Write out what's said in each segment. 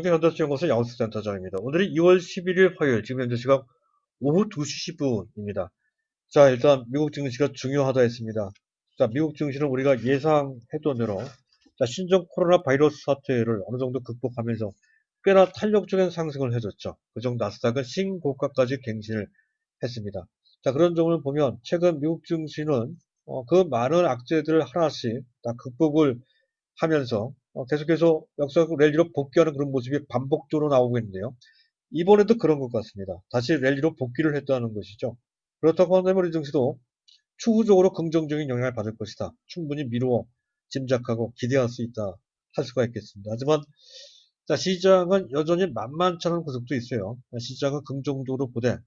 경제 현대투자연구소 양수센터장입니다. 오늘이 2월 11일 화요일, 지금 현재 시각 오후 2시 10분입니다. 자, 일단 미국 증시가 중요하다 했습니다. 자, 미국 증시는 우리가 예상했던 대로 자, 신종 코로나 바이러스 사태를 어느 정도 극복하면서 꽤나 탄력적인 상승을 해줬죠. 그중 나스닥은 신고가까지 갱신을 했습니다. 자, 그런 점을 보면 최근 미국 증시는 그 많은 악재들을 하나씩 다 극복을 하면서 계속해서 역사적 랠리로 복귀하는 그런 모습이 반복적으로 나오고 있는데요. 이번에도 그런 것 같습니다. 다시 랠리로 복귀를 했다는 것이죠. 그렇다고 한다면 우리 증시도 추후적으로 긍정적인 영향을 받을 것이다. 충분히 미루어 짐작하고 기대할 수 있다 할 수가 있겠습니다. 하지만 자, 시장은 여전히 만만치 않은 구석도 있어요. 시장은 긍정적으로 보되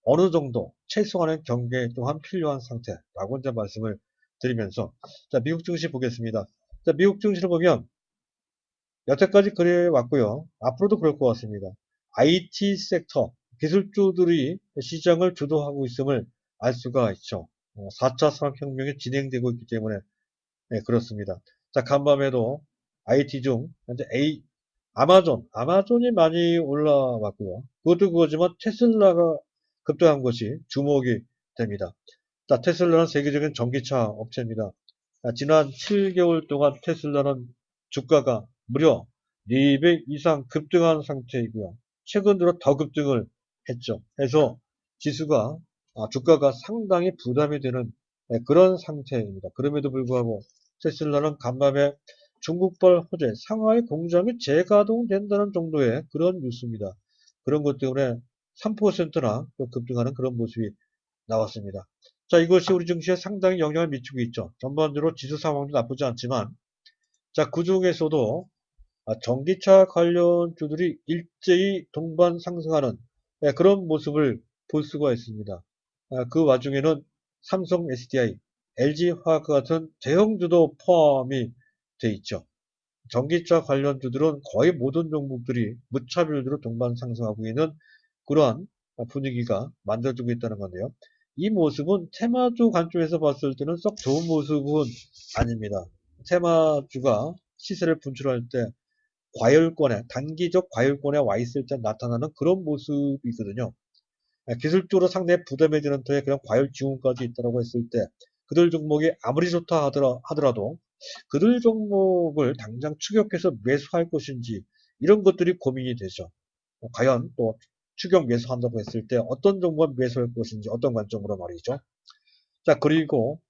어느 정도 최소한의 경계 또한 필요한 상태라고 이제 말씀을 드리면서 자, 미국 증시 보겠습니다. 자, 미국 증시를 보면 여태까지 그래 왔고요. 앞으로도 그럴 것 같습니다. IT 섹터, 기술주들이 시장을 주도하고 있음을 알 수가 있죠. 4차 산업혁명이 진행되고 있기 때문에 네, 그렇습니다. 자, 간밤에도 IT 중 현재 아마존이 많이 올라왔고요. 그것도 그거지만 테슬라가 급등한 것이 주목이 됩니다. 자, 테슬라는 세계적인 전기차 업체입니다. 자, 지난 7개월 동안 테슬라는 주가가 무려 4배 이상 급등한 상태이고요. 최근 들어 더 급등을 했죠. 해서 지수가, 주가가 상당히 부담이 되는 그런 상태입니다. 그럼에도 불구하고 테슬라는 간밤에 중국발 호재 상하이 공장이 재가동된다는 정도의 그런 뉴스입니다. 그런 것 때문에 3%나 급등하는 그런 모습이 나왔습니다. 자, 이것이 우리 증시에 상당히 영향을 미치고 있죠. 전반적으로 지수 상황도 나쁘지 않지만, 자, 그 중에서도 전기차 관련주들이 일제히 동반 상승하는 그런 모습을 볼 수가 있습니다. 그 와중에는 삼성 SDI, LG화학 같은 대형주도 포함이 돼 있죠. 전기차 관련주들은 거의 모든 종목들이 무차별적으로 동반 상승하고 있는 그러한 분위기가 만들어지고 있다는 건데요. 이 모습은 테마주 관점에서 봤을 때는 썩 좋은 모습은 아닙니다. 테마주가 시세를 분출할 때 단기적 과열권에 와 있을 때 나타나는 그런 모습이거든요. 기술적으로 상당히 부담이 되는 터에 그런 과열 징후까지 있다고 했을 때 그들 종목이 아무리 좋다 하더라도 그들 종목을 당장 추격해서 매수할 것인지 이런 것들이 고민이 되죠. 과연 또 추격 매수한다고 했을 때 어떤 종목을 매수할 것인지 어떤 관점으로 말이죠. 자, 그리고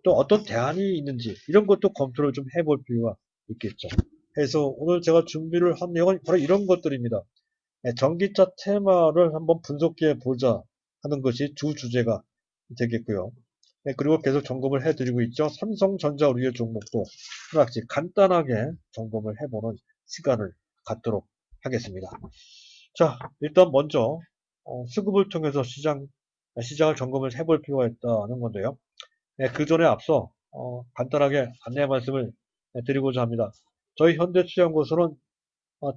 또 어떤 대안이 있는지 이런 것도 검토를 좀 해볼 필요가 있겠죠. 그래서 오늘 제가 준비를 한 내용은 바로 이런 것들입니다. 전기차 테마를 한번 분석해 보자 하는 것이 주 주제가 되겠고요. 그리고 계속 점검을 해드리고 있죠. 삼성전자 우리의 종목도 하나씩 간단하게 점검을 해보는 시간을 갖도록 하겠습니다. 자, 일단 먼저 수급을 통해서 시장을 점검을 해볼 필요가 있다는 건데요. 그 전에 앞서 간단하게 안내 말씀을 드리고자 합니다. 저희 현대투자연구소는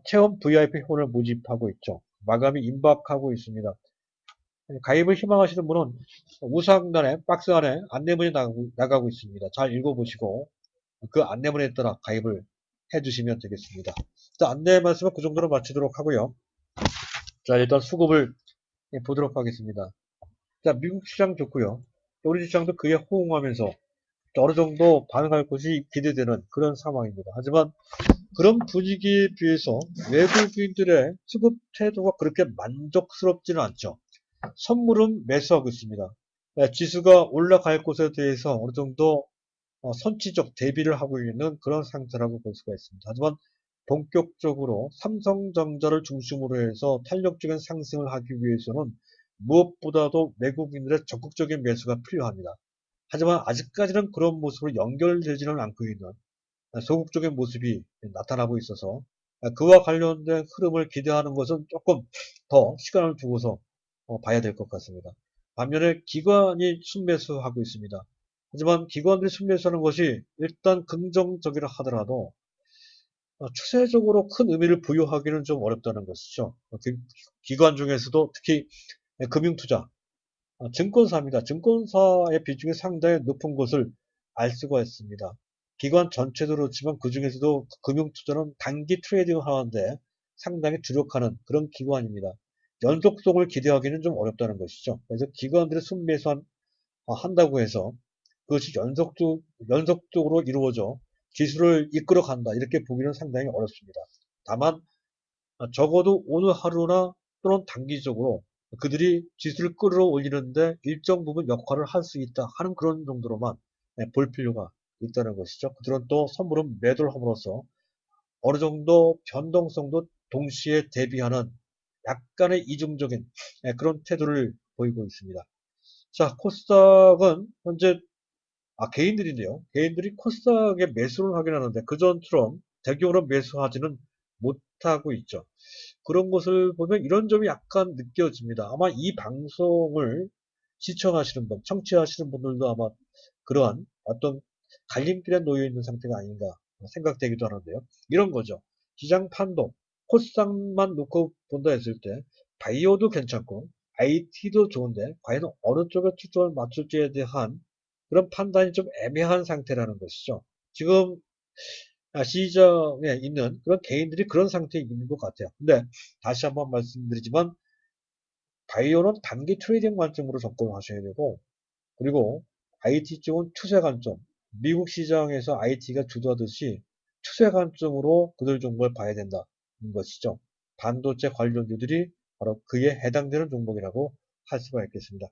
체험 VIP 홀을 모집하고 있죠. 마감이 임박하고 있습니다. 가입을 희망하시는 분은 우상단에 박스 안에 안내문이 나가고 있습니다. 잘 읽어보시고 그 안내문에 따라 가입을 해주시면 되겠습니다. 자, 안내 말씀은 그 정도로 마치도록 하고요. 자, 일단 수급을 보도록 하겠습니다. 자, 미국 시장 좋고요. 우리 시장도 그에 호응하면서 어느 정도 반응할 것이 기대되는 그런 상황입니다. 하지만 그런 분위기에 비해서 외국인들의 수급 태도가 그렇게 만족스럽지는 않죠. 선물은 매수하고 있습니다. 지수가 올라갈 것에 대해서 어느 정도 선취적 대비를 하고 있는 그런 상태라고 볼 수가 있습니다. 하지만 본격적으로 삼성전자를 중심으로 해서 탄력적인 상승을 하기 위해서는 무엇보다도 외국인들의 적극적인 매수가 필요합니다. 하지만 아직까지는 그런 모습으로 연결되지는 않고 있는 소극적인 모습이 나타나고 있어서 그와 관련된 흐름을 기대하는 것은 조금 더 시간을 두고서 봐야 될 것 같습니다. 반면에 기관이 순매수하고 있습니다. 하지만 기관들이 순매수하는 것이 일단 긍정적이라 하더라도 추세적으로 큰 의미를 부여하기는 좀 어렵다는 것이죠. 기관 중에서도 특히 금융투자, 증권사입니다. 증권사의 비중이 상당히 높은 것을 알 수가 있습니다. 기관 전체도 그렇지만 그 중에서도 금융투자는 단기 트레이딩을 하는데 상당히 주력하는 그런 기관입니다. 연속성을 기대하기는 좀 어렵다는 것이죠. 그래서 기관들이 순매수 한다고 해서 그것이 연속적으로 이루어져 지수를 이끌어 간다. 이렇게 보기는 상당히 어렵습니다. 다만, 적어도 오늘 하루나 또는 단기적으로 그들이 지수를 끌어올리는데 일정 부분 역할을 할 수 있다 하는 그런 정도로만 볼 필요가 있다는 것이죠. 그들은 또 선물은 매도를 함으로써 어느 정도 변동성도 동시에 대비하는 약간의 이중적인 그런 태도를 보이고 있습니다. 자, 코스닥은 현재 개인들인데요. 개인들이 코스닥에 매수를 하긴 하는데 그전처럼 대규모로 매수하지는 못하고 있죠. 그런 것을 보면 이런 점이 약간 느껴집니다. 아마 이 방송을 시청하시는 분, 청취하시는 분들도 아마 그러한 어떤 갈림길에 놓여 있는 상태가 아닌가 생각되기도 하는데요. 이런 거죠. 시장 판도, 코스닥만 놓고 본다 했을 때 바이오도 괜찮고 IT도 좋은데 과연 어느 쪽에 초점을 맞출지에 대한 그런 판단이 좀 애매한 상태라는 것이죠. 지금 시장에 있는 그런 개인들이 그런 상태에 있는 것 같아요. 근데 다시 한번 말씀드리지만 바이오는 단기 트레이딩 관점으로 접근하셔야 되고 그리고 IT 쪽은 추세 관점. 미국 시장에서 IT가 주도하듯이 추세 관점으로 그들 종목을 봐야 된다는 것이죠. 반도체 관련주들이 바로 그에 해당되는 종목이라고 할 수가 있겠습니다.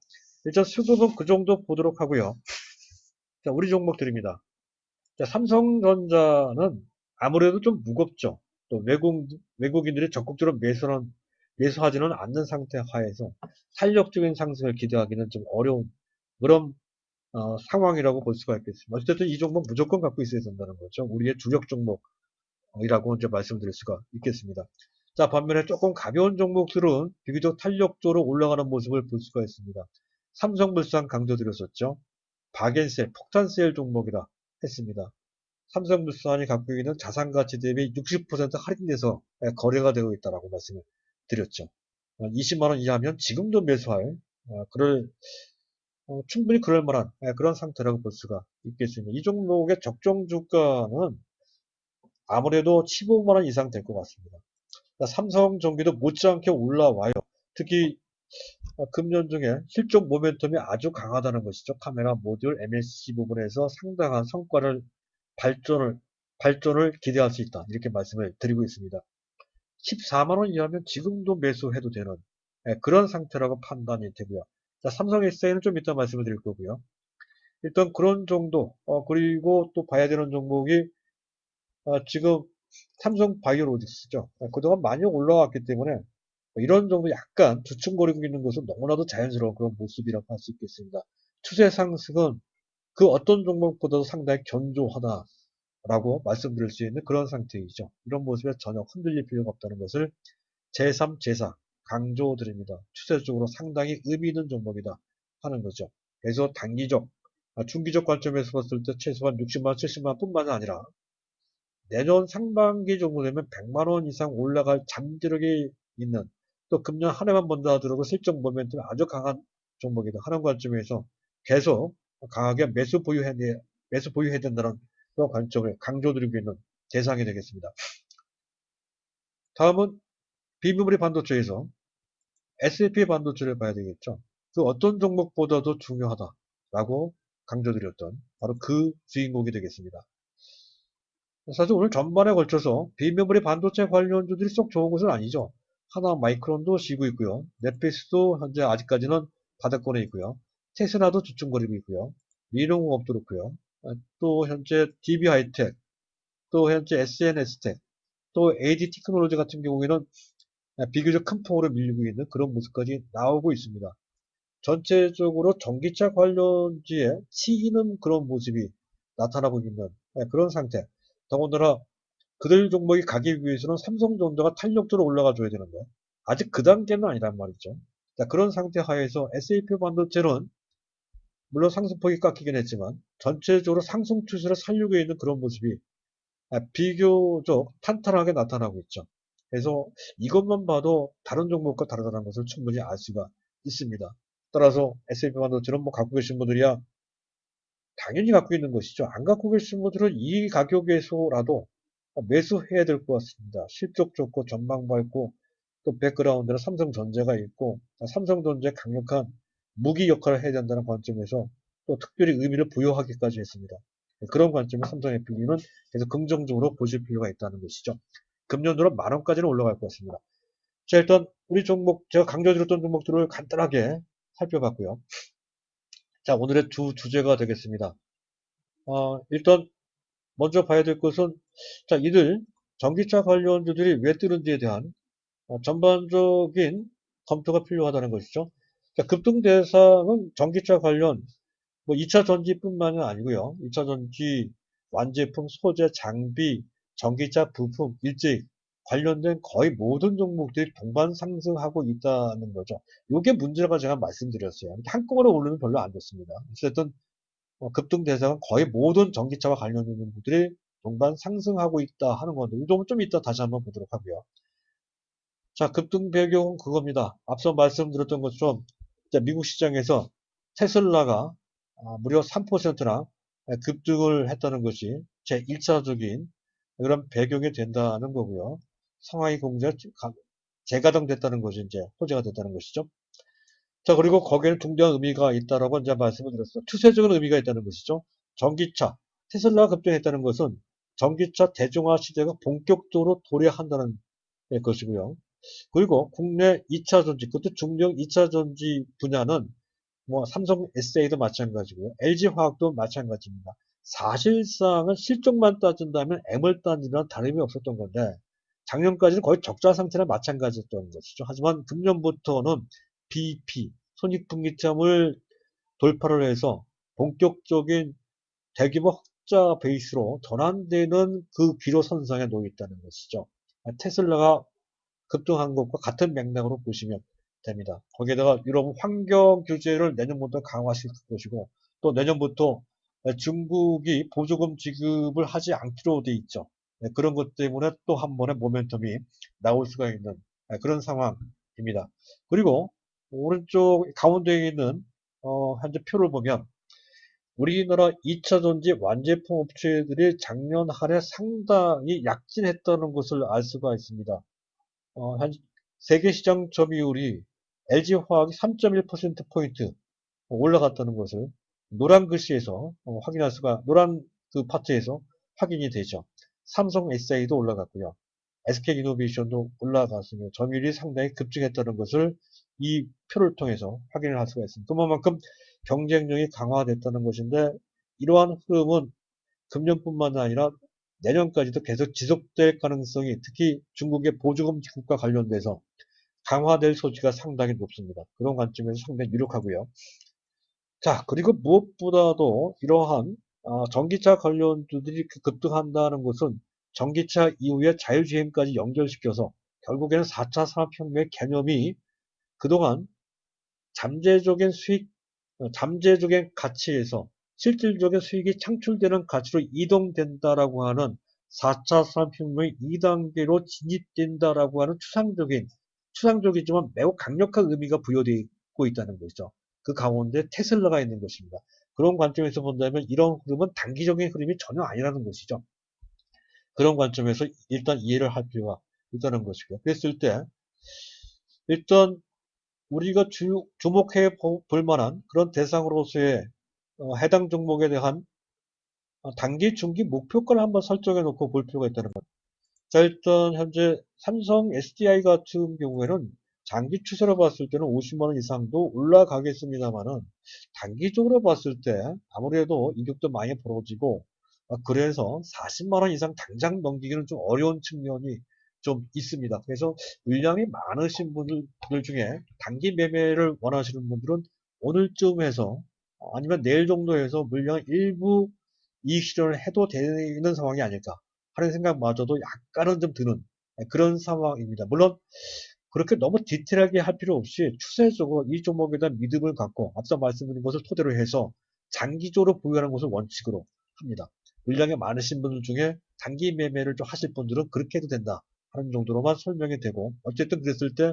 일단 수급은 그 정도 보도록 하고요. 자, 우리 종목들입니다. 자, 삼성전자는 아무래도 좀 무겁죠. 또 외국인들이 적극적으로 매수하지는 않는 상태 하에서 탄력적인 상승을 기대하기는 좀 어려운 그런 상황이라고 볼 수가 있겠습니다. 어쨌든 이 종목 무조건 갖고 있어야 된다는 거죠. 우리의 주력 종목이라고 이제 말씀드릴 수가 있겠습니다. 자, 반면에 조금 가벼운 종목들은 비교적 탄력적으로 올라가는 모습을 볼 수가 있습니다. 삼성물산 강조드렸었죠. 박앤셀, 폭탄셀 종목이라 했습니다. 삼성물산이 갖고 있는 자산가치 대비 60% 할인돼서 거래가 되고 있다고 말씀을 드렸죠. 20만 원 이하면 지금도 매수할 충분히 그럴 만한 그런 상태라고 볼 수가 있겠습니다. 이 종목의 적정 주가는 아무래도 15만 원 이상 될 것 같습니다. 삼성전기도 못지않게 올라와요. 특히 금년 중에 실적 모멘텀이 아주 강하다는 것이죠. 카메라, 모듈, MSC 부분에서 상당한 발전을 기대할 수 있다. 이렇게 말씀을 드리고 있습니다. 14만 원 이하면 지금도 매수해도 되는 그런 상태라고 판단이 되고요. 자, 삼성 SA는 좀 이따 말씀을 드릴 거고요. 일단 그런 정도, 그리고 또 봐야 되는 종목이 지금 삼성 바이오로직스죠. 그동안 많이 올라왔기 때문에 이런 정도 약간 주춤거리고 있는 것은 너무나도 자연스러운 그런 모습이라고 할 수 있겠습니다. 추세 상승은 그 어떤 종목보다도 상당히 견조하다라고 말씀드릴 수 있는 그런 상태이죠. 이런 모습에 전혀 흔들릴 필요가 없다는 것을 제3, 제4 강조드립니다. 추세적으로 상당히 의미 있는 종목이다 하는 거죠. 그래서 단기적, 중기적 관점에서 봤을 때 최소한 60만, 70만 뿐만 아니라 내년 상반기 정도 되면 100만 원 이상 올라갈 잠재력이 있는 또 금년 한 해만 본다 하더라도 실적 모멘텀이 아주 강한 종목이다 하는 관점에서 계속 강하게 매수 보유해야 된다는 그런 관점을 강조드리고 있는 대상이 되겠습니다. 다음은 비메모리 반도체에서 SLP 반도체를 봐야 되겠죠. 그 어떤 종목보다도 중요하다라고 강조드렸던 바로 그 주인공이 되겠습니다. 사실 오늘 전반에 걸쳐서 비메모리 반도체 관련주들이 쏙 좋은 것은 아니죠. 하나 마이크론도 쉬고 있고요. 넷피스도 현재 아직까지는 바닥권에 있고요. 테스라도 주춤거리고 있고요. 미농업도 그렇고요. 또 현재 DB 하이텍, 또 현재 SNS텍, 또 AD 테크놀로지 같은 경우에는 비교적 큰 폭으로 밀리고 있는 그런 모습까지 나오고 있습니다. 전체적으로 전기차 관련주에 치이는 그런 모습이 나타나고 있는 그런 상태. 더군다나 그들 종목이 가기 위해서는 삼성전자가 탄력적으로 올라가 줘야 되는데 아직 그 단계는 아니란 말이죠. 자, 그런 상태 하에서 SAP 반도체는 물론 상승폭이 깎이긴 했지만 전체적으로 상승 추세를 살리고 있는 그런 모습이 비교적 탄탄하게 나타나고 있죠. 그래서 이것만 봐도 다른 종목과 다르다는 것을 충분히 알 수가 있습니다. 따라서 SAP 반도체는 뭐 갖고 계신 분들이야 당연히 갖고 있는 것이죠. 안 갖고 계신 분들은 이 가격에서라도 매수해야 될 것 같습니다. 실적 좋고 전망 밝고 또 백그라운드는 삼성전자가 있고 삼성전자의 강력한 무기 역할을 해야 된다는 관점에서 또 특별히 의미를 부여하기까지 했습니다. 그런 관점에서 삼성FB는 계속 긍정적으로 보실 필요가 있다는 것이죠. 금년도로 10,000원까지는 올라갈 것 같습니다. 자, 일단 우리 종목, 제가 강조드렸던 종목들을 간단하게 살펴봤고요. 자, 오늘의 주제가 되겠습니다. 일단 먼저 봐야 될 것은, 자, 이들 전기차 관련주들이 왜 뜨는지에 대한 전반적인 검토가 필요하다는 것이죠. 자, 급등 대상은 전기차 관련, 뭐 2차 전지뿐만이 아니고요. 2차 전지, 완제품, 소재, 장비, 전기차 부품, 일제히 관련된 거의 모든 종목들이 동반 상승하고 있다는 거죠. 이게 문제가 제가 말씀드렸어요. 한꺼번에 오르면 별로 안 좋습니다. 어쨌든 급등 대상은 거의 모든 전기차와 관련된 종목들이 동반 상승하고 있다 하는 건데, 이 점은 좀 이따 다시 한번 보도록 하고요. 자, 급등 배경은 그겁니다. 앞서 말씀드렸던 것처럼 미국 시장에서 테슬라가 무려 3%나 급등을 했다는 것이 제 1차적인 그런 배경이 된다는 거고요. 상하이 공제가 재가동됐다는 것이 이제 호재가 됐다는 것이죠. 자, 그리고 거기에는 중대한 의미가 있다라고 이제 말씀을 드렸어요. 추세적인 의미가 있다는 것이죠. 전기차, 테슬라가 급등했다는 것은 전기차 대중화 시대가 본격적으로 도래한다는 것이고요. 그리고 국내 2차 전지, 그것도 중형 2차 전지 분야는 뭐 삼성 SA도 마찬가지고요. LG화학도 마찬가지입니다. 사실상은 실적만 따진다면 애물단지랑 다름이 없었던 건데 작년까지는 거의 적자 상태나 마찬가지였던 것이죠. 하지만 금년부터는 BP, 손익분기점을 돌파를 해서 본격적인 대규모 흑자 베이스로 전환되는 그 기로선상에 놓여 있다는 것이죠. 테슬라가 급등한 것과 같은 맥락으로 보시면 됩니다. 거기에다가 유럽은 환경 규제를 내년부터 강화시킬 것이고 또 내년부터 중국이 보조금 지급을 하지 않기로 돼 있죠. 그런 것 때문에 또 한 번의 모멘텀이 나올 수가 있는 그런 상황입니다. 그리고 오른쪽 가운데에 있는 현재 표를 보면 우리나라 2차 전지 완제품 업체들이 작년 한 해 상당히 약진했다는 것을 알 수가 있습니다. 세계 시장 점유율이 LG화학이 3.1%포인트 올라갔다는 것을 노란 글씨에서 확인할 수가, 노란 그 파트에서 확인이 되죠. 삼성 SA도 올라갔고요. SK이노베이션도 올라갔으며 점유율이 상당히 급증했다는 것을 이 표를 통해서 확인을 할 수가 있습니다. 그만큼 경쟁력이 강화됐다는 것인데 이러한 흐름은 금년뿐만 아니라 내년까지도 계속 지속될 가능성이 특히 중국의 보조금 지급과 관련돼서 강화될 소지가 상당히 높습니다. 그런 관점에서 상당히 유력하고요. 자, 그리고 무엇보다도 이러한 전기차 관련주들이 급등한다는 것은 전기차 이후에 자율주행까지 연결시켜서 결국에는 4차 산업혁명의 개념이 그동안 잠재적인 수익, 잠재적인 가치에서 실질적인 수익이 창출되는 가치로 이동된다라고 하는 4차 산업혁명의 2단계로 진입된다라고 하는 추상적이지만 매우 강력한 의미가 부여되고 있다는 것이죠. 그 가운데 테슬라가 있는 것입니다. 그런 관점에서 본다면 이런 흐름은 단기적인 흐름이 전혀 아니라는 것이죠. 그런 관점에서 일단 이해를 할 필요가 있다는 것이고요. 그랬을 때 일단 우리가 주목해 볼 만한 그런 대상으로서의 해당 종목에 대한 단기, 중기 목표가를 한번 설정해 놓고 볼 필요가 있다는 것. 자, 일단 현재 삼성 SDI 같은 경우에는 장기 추세로 봤을 때는 50만 원 이상도 올라가겠습니다만은 단기적으로 봤을 때 아무래도 이격도 많이 벌어지고 그래서 40만 원 이상 당장 넘기기는 좀 어려운 측면이 좀 있습니다. 그래서 물량이 많으신 분들 중에 단기 매매를 원하시는 분들은 오늘쯤 해서 아니면 내일 정도 해서 물량 일부 이익 실현을 해도 되는 상황이 아닐까 하는 생각마저도 약간은 좀 드는 그런 상황입니다. 물론 그렇게 너무 디테일하게 할 필요 없이 추세적으로 이 종목에 대한 믿음을 갖고 앞서 말씀드린 것을 토대로 해서 장기적으로 보유하는 것을 원칙으로 합니다. 물량이 많으신 분들 중에 단기 매매를 좀 하실 분들은 그렇게 해도 된다 하는 정도로만 설명이 되고 어쨌든 그랬을 때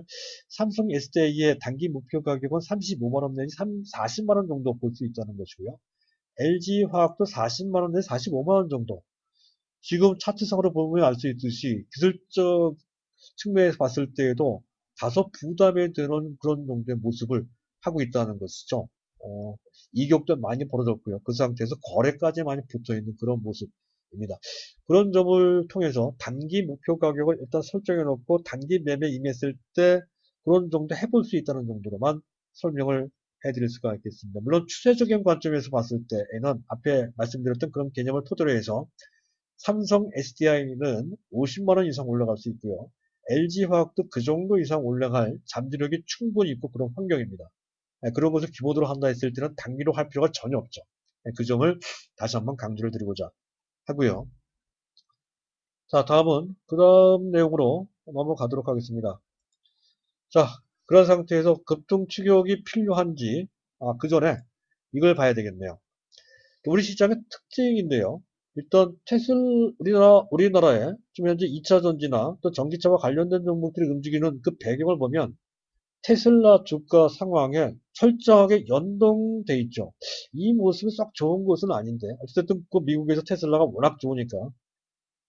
삼성 SDI의 단기 목표 가격은 35만원 내지 40만원 정도 볼 수 있다는 것이고요. LG화학도 40만원 내지 45만원 정도 지금 차트상으로 보면 알 수 있듯이 기술적 측면에서 봤을 때에도 다소 부담이 되는 그런 정도의 모습을 하고 있다는 것이죠. 어, 이격도 많이 벌어졌고요. 그 상태에서 거래까지 많이 붙어 있는 그런 모습입니다. 그런 점을 통해서 단기 목표 가격을 일단 설정해 놓고 단기 매매 임했을 때 그런 정도 해볼 수 있다는 정도로만 설명을 해드릴 수가 있겠습니다. 물론 추세적인 관점에서 봤을 때에는 앞에 말씀드렸던 그런 개념을 토대로 해서 삼성 SDI는 50만원 이상 올라갈 수 있고요. LG화학도 그 정도 이상 올라갈 잠재력이 충분히 있고 그런 환경입니다. 그런 것을 기본으로 한다 했을 때는 단기로 할 필요가 전혀 없죠. 그 점을 다시 한번 강조를 드리고자 하고요. 자, 다음은 그 다음 내용으로 넘어가도록 하겠습니다. 자, 그런 상태에서 급등 추격이 필요한지 그 전에 이걸 봐야 되겠네요. 우리 시장의 특징인데요. 일단 우리나라의 지금 현재 2차 전지나 또 전기차와 관련된 종목들이 움직이는 그 배경을 보면 테슬라 주가 상황에 철저하게 연동돼 있죠. 이 모습이 썩 좋은 것은 아닌데 어쨌든 그 미국에서 테슬라가 워낙 좋으니까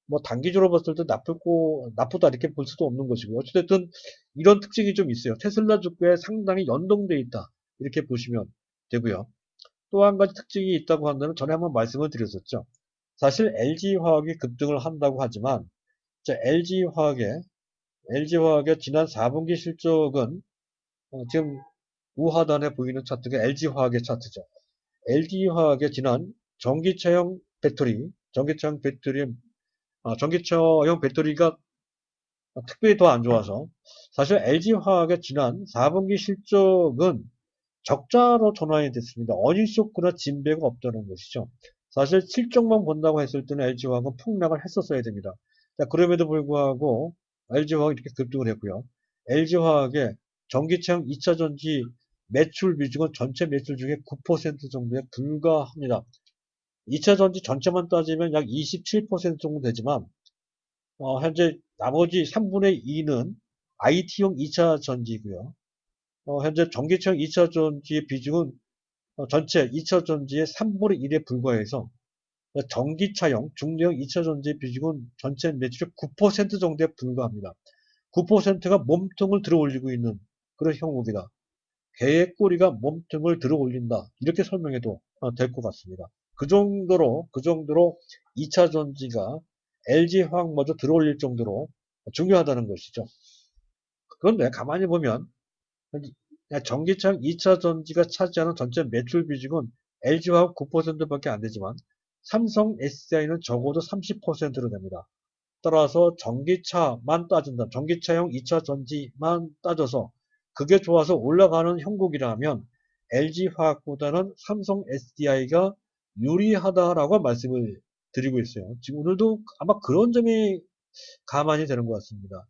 뭐 단기적으로 봤을 때 나쁘다 이렇게 볼 수도 없는 것이고 어쨌든 이런 특징이 좀 있어요. 테슬라 주가에 상당히 연동돼 있다 이렇게 보시면 되고요. 또 한 가지 특징이 있다고 한다면 전에 한번 말씀을 드렸었죠. 사실 LG화학이 급등을 한다고 하지만 LG화학의 지난 4분기 실적은 지금 우하단에 보이는 차트가 LG화학의 차트죠. LG화학의 지난 전기차용 배터리가 특별히 더 안 좋아서 사실 LG화학의 지난 4분기 실적은 적자로 전환이 됐습니다. 어닝 쇼크나 진배가 없다는 것이죠. 사실 실적만 본다고 했을 때는 LG화학은 폭락을 했었어야 됩니다. 자, 그럼에도 불구하고 LG화학이 이렇게 급등을 했고요. LG화학의 전기차용 2차전지 매출 비중은 전체 매출 중에 9% 정도에 불과합니다. 2차전지 전체만 따지면 약 27% 정도 되지만 현재 나머지 3분의 2는 IT용 2차전지고요. 현재 전기차용 2차전지의 비중은 전체 2차전지의 3분의 1에 불과해서 전기차용, 중대형 2차전지의 비중은 전체 매출의 9% 정도에 불과합니다. 9%가 몸통을 들어 올리고 있는 그런 형국이다. 개의 꼬리가 몸통을 들어 올린다. 이렇게 설명해도 될 것 같습니다. 그 정도로 2차전지가 LG화학마저 들어 올릴 정도로 중요하다는 것이죠. 그런데 가만히 보면 전기차용 2차 전지가 차지하는 전체 매출 비중은 LG화학 9%밖에 안 되지만 삼성 SDI는 적어도 30%로 됩니다. 따라서 전기차용 2차 전지만 따져서 그게 좋아서 올라가는 형국이라면 LG화학보다는 삼성 SDI가 유리하다라고 말씀을 드리고 있어요. 지금 오늘도 아마 그런 점이 감안이 되는 것 같습니다.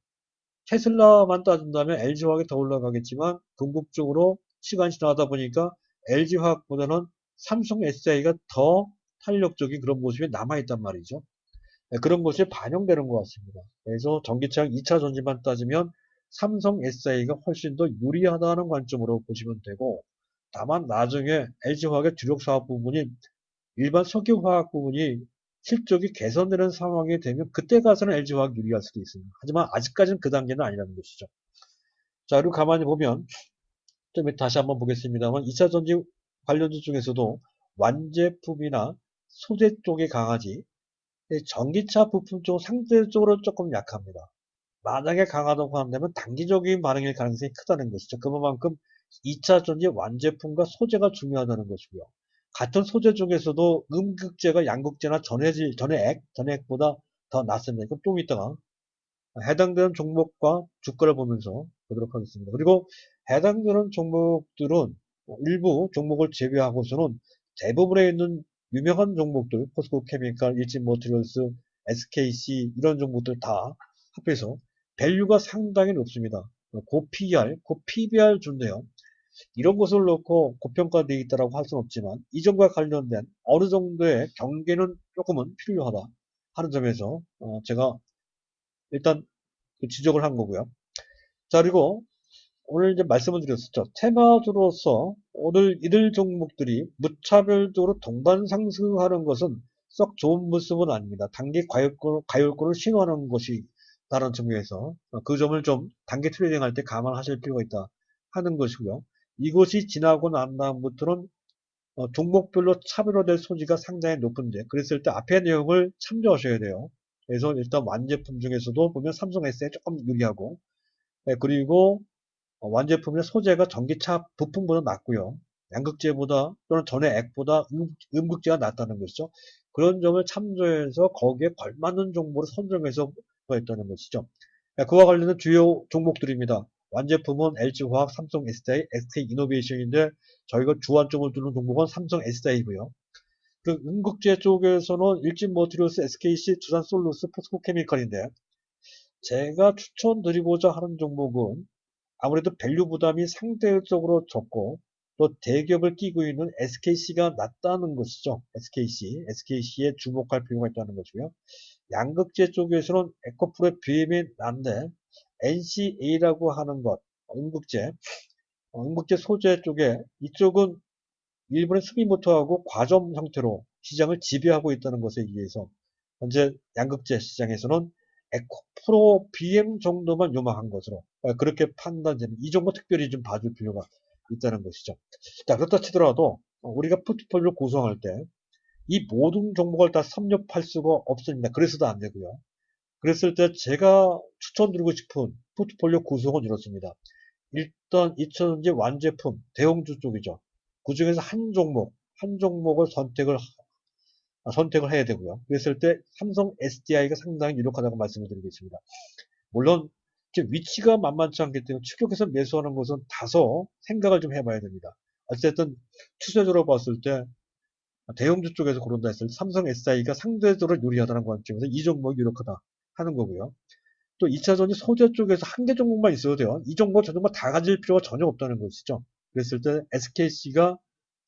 테슬라만 따진다면 LG화학이 더 올라가겠지만 궁극적으로 시간이 지나다 보니까 LG화학보다는 삼성 SDI가 더 탄력적인 그런 모습이 남아있단 말이죠. 그런 것이 반영되는 것 같습니다. 그래서 전기차용 2차 전지만 따지면 삼성 SDI가 훨씬 더 유리하다는 관점으로 보시면 되고 다만 나중에 LG화학의 주력 사업 부분이 일반 석유화학 부분이 실적이 개선되는 상황이 되면 그때 가서는 LG화학이 유리할 수도 있습니다. 하지만 아직까지는 그 단계는 아니라는 것이죠. 자, 그리고 가만히 보면 좀 다시 한번 보겠습니다만 2차 전지 관련주 중에서도 완제품이나 소재 쪽이 강하지 전기차 부품 쪽은 상대적으로 조금 약합니다. 만약에 강하다고 한다면 단기적인 반응일 가능성이 크다는 것이죠. 그만큼 2차 전지 완제품과 소재가 중요하다는 것이고요. 같은 소재 중에서도 음극재가 양극재나 전해액보다 더 낫습니다. 그럼 좀 이따가 해당되는 종목과 주가를 보면서 보도록 하겠습니다. 그리고 해당되는 종목들은 일부 종목을 제외하고서는 대부분에 있는 유명한 종목들, 포스코케미칼, 일진모터리얼스, SKC 이런 종목들 다 합해서 밸류가 상당히 높습니다. 고 PBR 좋네요. 이런 것을 놓고 고평가되어 있다고 할 수는 없지만 이점과 관련된 어느 정도의 경계는 조금은 필요하다 하는 점에서 제가 일단 지적을 한 거고요. 자, 그리고 오늘 이제 말씀을 드렸었죠. 테마주로서 오늘 이들 종목들이 무차별적으로 동반 상승하는 것은 썩 좋은 모습은 아닙니다. 단기 과열권을 신호하는 것이 다른 측면에서 그 점을 좀 단기 트레이딩 할 때 감안하실 필요가 있다 하는 것이고요. 이것이 지나고 난 다음부터는 종목별로 차별화될 소지가 상당히 높은데 그랬을 때 앞의 내용을 참조하셔야 돼요. 그래서 일단 완제품 중에서도 보면 삼성 S에 조금 유리하고 그리고 완제품의 소재가 전기차 부품보다 낮고요. 양극재보다 또는 전해 액보다 음극재가 낮다는 것이죠. 그런 점을 참조해서 거기에 걸맞는 정보를 선정해서 구했다는 것이죠. 그와 관련된 주요 종목들입니다. 완제품은 LG화학, 삼성 SDI, SK이노베이션인데 저희가 주안점을 두는 종목은 삼성 SDI고요. 그 음극재 쪽에서는 일진머티리얼스, SKC, 두산솔루스, 포스코케미칼인데 제가 추천드리고자 하는 종목은 아무래도 밸류 부담이 상대적으로 적고 또 대기업을 끼고 있는 SKC가 낮다는 것이죠. SKC에 주목할 필요가 있다는 것이고요. 양극재 쪽에서는 에코프로의 BM이 난데 NCA라고 하는 것, 음극재 소재 쪽에 이쪽은 일본의 스미모토하고 과점 형태로 시장을 지배하고 있다는 것에 의해서 현재 양극재 시장에서는 에코프로 BM 정도만 요망한 것으로 그렇게 판단되는 이 정도 특별히 좀 봐줄 필요가 있다는 것이죠. 자, 그렇다 치더라도 우리가 포트폴리오 구성할 때 이 모든 종목을 다 섭렵할 수가 없습니다. 그래서도 안 되고요. 그랬을 때 제가 추천드리고 싶은 포트폴리오 구성은 이렇습니다. 일단 2000년제 완제품, 대형주 쪽이죠. 그 중에서 한 종목을 선택을 해야 되고요. 그랬을 때 삼성 SDI가 상당히 유력하다고 말씀을 드리겠습니다. 물론 위치가 만만치 않기 때문에 추격해서 매수하는 것은 다소 생각을 좀 해봐야 됩니다. 어쨌든 추세적으로 봤을 때 대형주 쪽에서 고른다 했을 때 삼성 SI가 상대적으로 유리하다는 관점에서 이 종목이 유력하다 하는 거고요. 또 2차전이 소재 쪽에서 한 개 종목만 있어도 돼요. 이 종목, 저 종목 다 가질 필요가 전혀 없다는 것이죠. 그랬을 때 SKC가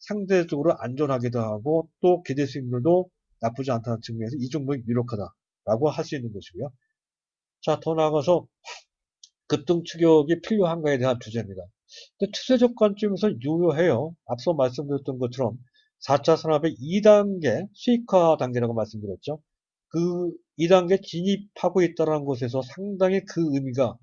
상대적으로 안전하기도 하고 또 기대 수익률도 나쁘지 않다는 측면에서 이 종목이 유력하다라고 할 수 있는 것이고요. 자, 더 나아가서 급등 추격이 필요한가에 대한 주제입니다. 근데 추세적 관점에서 유효해요. 앞서 말씀드렸던 것처럼 4차 산업의 2단계 수익화 단계라고 말씀드렸죠. 그 2단계 진입하고 있다는 것에서 상당히 그 의미가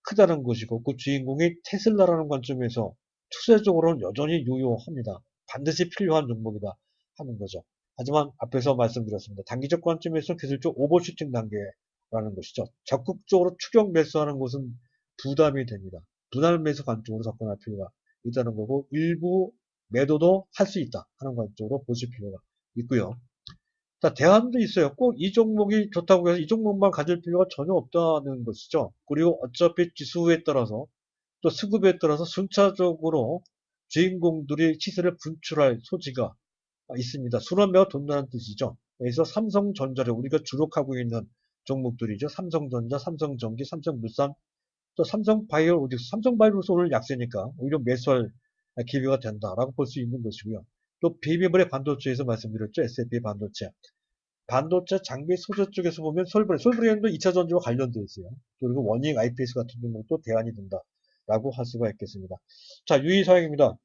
크다는 것이고 그 주인공이 테슬라라는 관점에서 추세적으로는 여전히 유효합니다. 반드시 필요한 종목이다 하는 거죠. 하지만 앞에서 말씀드렸습니다. 단기적 관점에서 기술적 오버슈팅 단계라는 것이죠. 적극적으로 추격 매수하는 것은 부담이 됩니다. 분할 매수 관점으로 접근할 필요가 있다는 거고 일부 매도도 할 수 있다 하는 관점으로 보실 필요가 있고요. 자, 대안도 있어요. 꼭 이 종목이 좋다고 해서 이 종목만 가질 필요가 전혀 없다는 것이죠. 그리고 어차피 지수에 따라서 또 수급에 따라서 순차적으로 주인공들이 시세를 분출할 소지가 있습니다. 순환매가 돈다는 뜻이죠. 그래서 삼성전자를 우리가 주력하고 있는 종목들이죠. 삼성전자, 삼성전기, 삼성물산, 또 삼성바이오로직스, 삼성바이오로직스 오늘 약세니까 오히려 매수할 기회가 된다라고 볼 수 있는 것이고요. 또 비메모리 반도체에서 말씀드렸죠. SFP 반도체. 반도체 장비 소재 쪽에서 보면 솔브레인도 2차 전지와 관련되어 있어요. 그리고 워닝 IPS 같은 종목도 대안이 된다라고 할 수가 있겠습니다. 자, 유의사항입니다.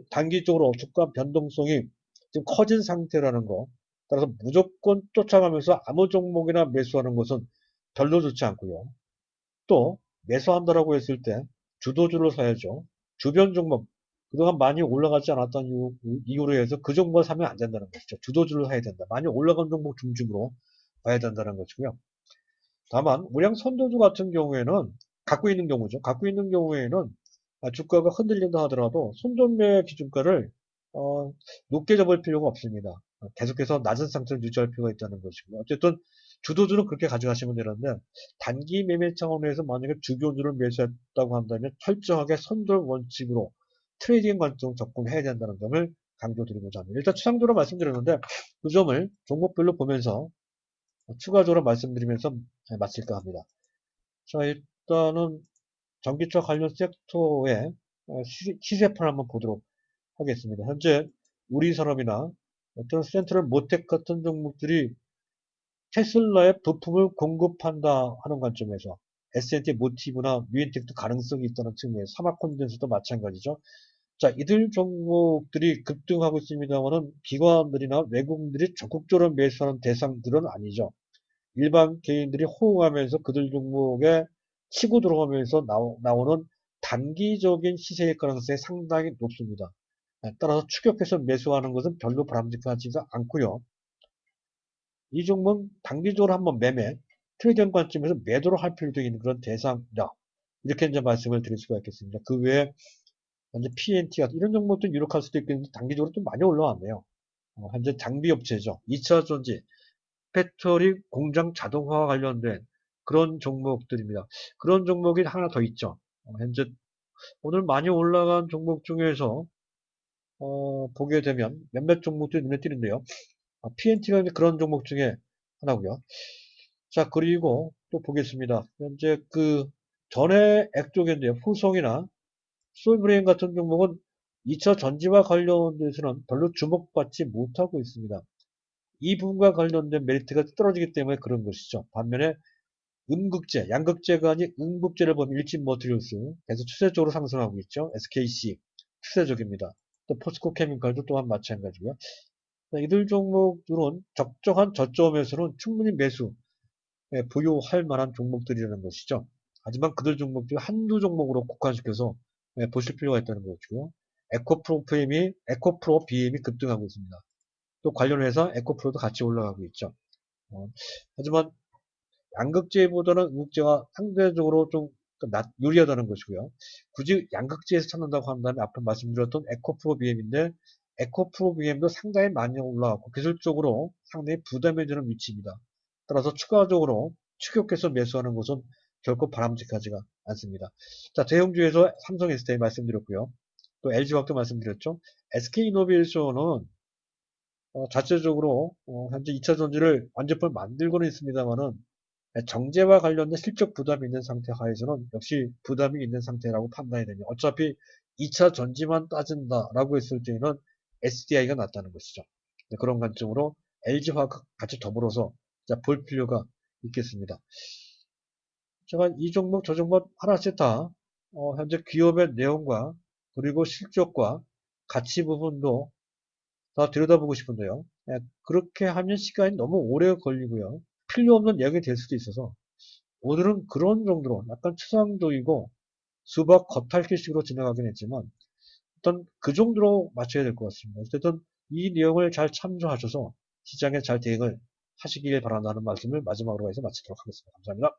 단기적으로 주가 변동성이 지금 커진 상태라는 거. 따라서 무조건 쫓아가면서 아무 종목이나 매수하는 것은 별로 좋지 않고요. 또 매수한다라고 했을 때 주도주를 사야죠. 주변 종목 그동안 많이 올라가지 않았던 이유로 해서 그 종목을 사면 안 된다는 것이죠. 주도주를 사야 된다. 많이 올라간 종목 중심으로 봐야 된다는 것이고요. 다만 우량 선도주 같은 경우에는 갖고 있는 경우죠. 갖고 있는 경우에는 주가가 흔들린다 하더라도 손절매 기준가를 높게 잡을 필요가 없습니다. 계속해서 낮은 상태를 유지할 필요가 있다는 것이고 어쨌든 주도주는 그렇게 가져가시면 되는데 단기 매매 차원에서 만약에 주도주를 매수했다고 한다면 철저하게 손절 원칙으로 트레이딩 관점 접근해야 된다는 점을 강조드리고자 합니다. 일단 추상적으로 말씀드렸는데 그 점을 종목별로 보면서 추가적으로 말씀드리면서 마칠까 합니다. 자, 일단은 전기차 관련 섹터의 시세판 한번 보도록 하겠습니다. 현재 우리 산업이나 어떤 센트럴 모텍 같은 종목들이 테슬라의 부품을 공급한다 하는 관점에서 S&T 모티브나 뉴엔텍도 가능성이 있다는 측면에서 사막 콘덴서도 마찬가지죠. 자, 이들 종목들이 급등하고 있습니다만은 기관들이나 외국인들이 적극적으로 매수하는 대상들은 아니죠. 일반 개인들이 호응하면서 그들 종목에 치고 들어가면서 나오는 단기적인 시세일 가능성이 상당히 높습니다. 따라서 추격해서 매수하는 것은 별로 바람직하지가 않고요. 이 종목은 단기적으로 한번 트레이딩 관점에서 매도를 할 필요도 있는 그런 대상이다. 이렇게 이제 말씀을 드릴 수가 있겠습니다. 그 외에 현재 PNT 같은 이런 종목도 유력할 수도 있겠는데 단기적으로 좀 많이 올라왔네요. 현재 장비업체죠. 2차 전지, 배터리 공장 자동화와 관련된 그런 종목들입니다. 그런 종목이 하나 더 있죠. 현재 오늘 많이 올라간 종목 중에서 보게 되면 몇몇 종목들이 눈에 띄는데요. PNT가 그런 종목 중에 하나고요. 자, 그리고 또 보겠습니다. 현재 그 전에 액쪽인데요. 후성이나 솔브레인 같은 종목은 2차 전지와 관련돼서는 별로 주목받지 못하고 있습니다. 이 부분과 관련된 메리트가 떨어지기 때문에 그런 것이죠. 반면에 음극재, 양극재가 아닌 음극재를 보면 일진머티리얼스 계속 추세적으로 상승하고 있죠. SKC 추세적입니다. 또 포스코케미칼도 또한 마찬가지고요. 이들 종목들은 적정한 저점에서는 충분히 매수 보유할 만한 종목들이라는 것이죠. 하지만 그들 종목들이 한두 종목으로 국한시켜서 보실 필요가 있다는 것이고요. 에코프로 BM이 급등하고 있습니다. 또 관련 회사 에코프로도 같이 올라가고 있죠. 하지만 양극재보다는 음극재가 상대적으로 좀 유리하다는 것이고요. 굳이 양극재에서 찾는다고 한다면 앞에 말씀드렸던 에코프로 BM인데 에코프로 BM도 상당히 많이 올라왔고 기술적으로 상당히 부담이 되는 위치입니다. 따라서 추가적으로 추격해서 매수하는 것은 결코 바람직하지가 않습니다. 자, 대형주에서 삼성 SDI 말씀드렸고요. 또 LG화학도 말씀드렸죠. SK이노베이션은 자체적으로 현재 2차 전지를 완제품을 만들고는 있습니다만은 정제와 관련된 실적 부담이 있는 상태 하에서는 역시 부담이 있는 상태라고 판단이 되며 어차피 2차 전지만 따진다라고 했을 때는 SDI가 낫다는 것이죠. 그런 관점으로 LG화학 같이 더불어서 볼 필요가 있겠습니다. 제가 이 종목 저 종목 하나씩 다 현재 기업의 내용과 그리고 실적과 가치 부분도 다 들여다보고 싶은데요. 그렇게 하면 시간이 너무 오래 걸리고요. 필요 없는 내용이 될 수도 있어서 오늘은 그런 정도로 약간 추상적이고 수박 겉핥기식으로 진행하긴 했지만 일단 그 정도로 맞춰야 될 것 같습니다. 어쨌든 이 내용을 잘 참조하셔서 시장에 잘 대응을 하시길 바란다는 말씀을 마지막으로 해서 마치도록 하겠습니다. 감사합니다.